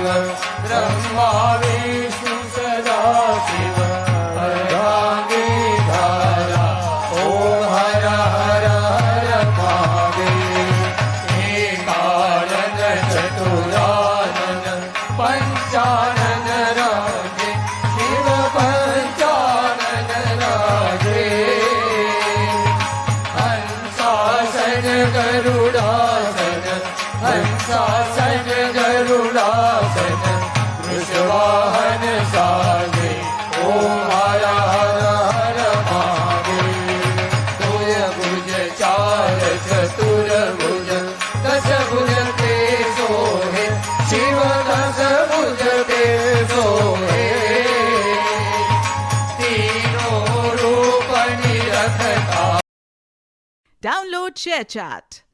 ब्रह्मा विष्णु सदा शिव अर्धांगी धारा ओम हर हर हर महादेव एकानन चतुरानन पंचानन राजे शिव पंचानन राजे हंसासन गरुडासन हंसासन गरुडासन वृषवाहन साजे ओम हर हर हर महादेव तुय भुज चार चतुर्भुज दस भुज ते सोहे शिव दस भुज ते सोहे तीनों रूप निरखता। Download ShareChat.